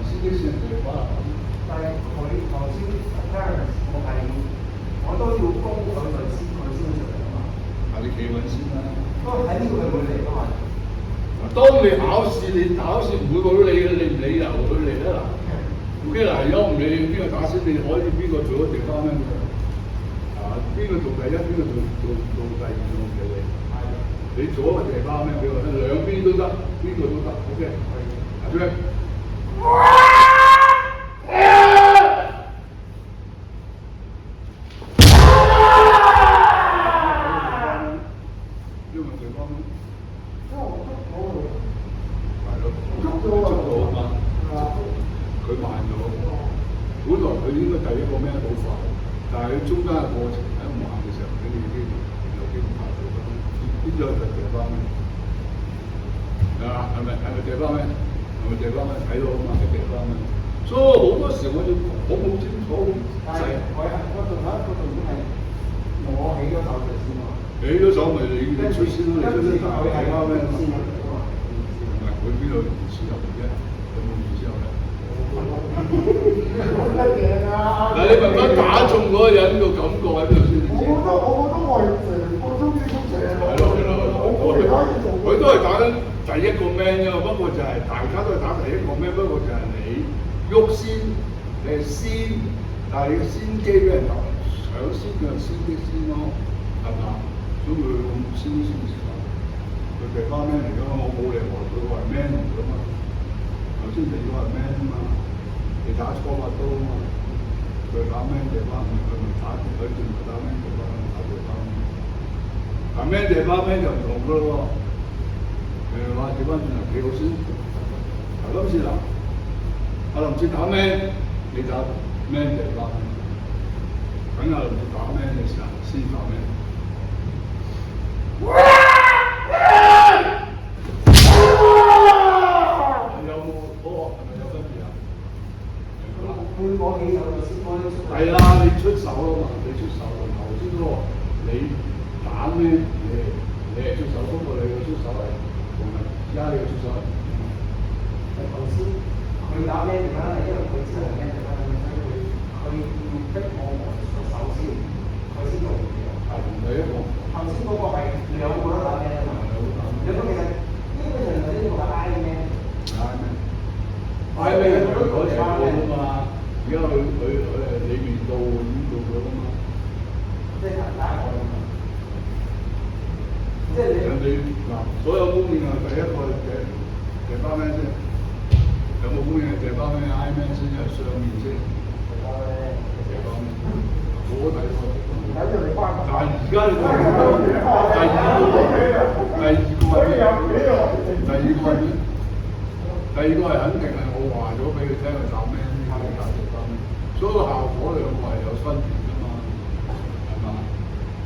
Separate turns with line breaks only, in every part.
司機先係話，
但係佢頭先 parents 我都要供佢先會上嚟啊嘛。
你企穩先啦。
都喺呢個佢會嚟㗎嘛。
當你考試每個都理嘅，你唔理由佢嚟啦嗱。OK 嗱，如果唔理邊個打先，你可以邊個做咗地方咩？邊個做第一，邊個做第二，我唔理你。你做一個地方咩？俾我睇，兩邊都得，邊個都得。OK。阿張。佢應該第一個咩好快，但係佢中間嘅過程喺度慢嘅時候，你已經有機會拍到啦。呢個就地方咩？係咪地方咩？係咪地方咩？睇到啊嘛，係地方咩？所以好多時我要好清楚。
但係我仲有一個重點係，我起咗手就先喎。
起咗手咪你出先咯，你出先打地方咩？唔係佢邊度意思入嚟啫？有冇意思入嚟？嗱，你慢慢打中嗰個人個感覺喺邊度先？
我覺得我係成個中意足成。
佢都係打緊第一個 man 啫嘛，不過就係大家都係打第一個 man，不過就係你喐先，你係先，但係你先機俾人搶先嘅先啲先咯，係嘛？所以佢咁先時間，佢地方 man 嚟㗎嘛，我冇理由佢話係 man 嚟㗎嘛，頭先你話係 man 啊嘛。你打錯法都啊嘛，佢打咩地方？佢咪打佢仲打咩地方？打地方，打咩地方咩就唔同噶咯喎。話調翻轉頭幾好先。嗱今次嗱，阿林志打咩？你打咩地方？等阿林志打咩嘅時候先打咩？係啦，你出手啦嘛，你出手啦，頭先嗰個你打咩？你係出手，不過你嘅出手係同埋而家你嘅出手係
頭先佢打咩地方係因為佢知道係咩地方，所以佢要逼我出手先，佢先做唔到。
係第一個。
頭先嗰個係兩個都打咩啊嘛？兩個其實基本上係呢個打咩
？I 咩係佢嗰條路啊嘛。而家佢裏面到已經到咗啦嘛，
即係打我哋，即係
你嗱，所有封面係第一個地方咩先？有冇封面係地方咩 I 咩先？係上面先。地方咩？我睇過。但係而家你講第二個係咩？第二個係肯定係我話咗俾佢聽，佢打咩？所以個效果兩個係有分別㗎嘛，係嘛？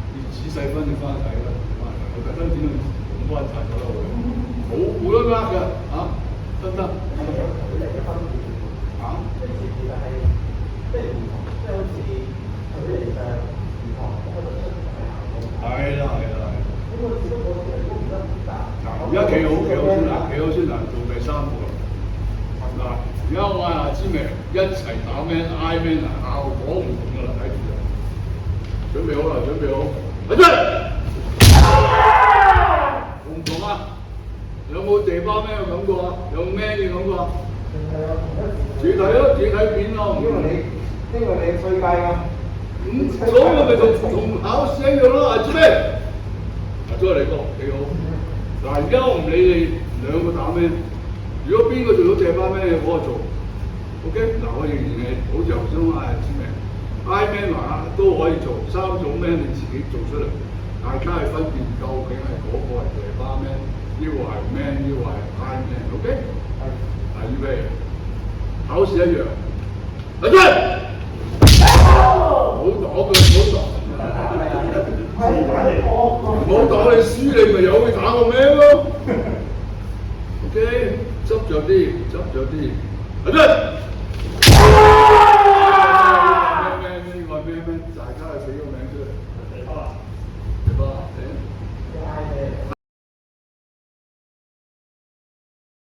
要仔細分析翻睇啦，我特登點咁多人查咗落去，冇得呃㗎嚇，得唔得？嚇？即係其實係即係唔同，即係好似佢哋就係唔同嗰個出嚟效果。係啦。咁我只不過係都唔得複雜。嗱，而家幾好先嗱，做第三個啦。嗱，而家我係阿知明一齊打 man I man 啊，效果唔同㗎啦，睇住啦。準備好啦，嚟出！同唔同啊？有冇地方咩嘅感覺啊？有 man 嘅感覺啊？自己睇咯，自己睇片咯。
因為你推介㗎。
所以我咪同考試一樣咯，阿知明。再嚟個幾好。嗱，而家我唔理你兩個打咩，如果邊個做到借翻咩，我就做。OK， 嗱，我仍然係好似頭先話知名 I man 話都可以做3種 man，你自己做出嚟，大家係分辨究竟係嗰個係借翻咩，呢個係 man，呢個係 I man。OK， 係。嗱，預備，考試一樣，嚟出！唔好擋佢，唔好擋你輸你咪由佢打個咩咯。OK， 執着啲，嚟出！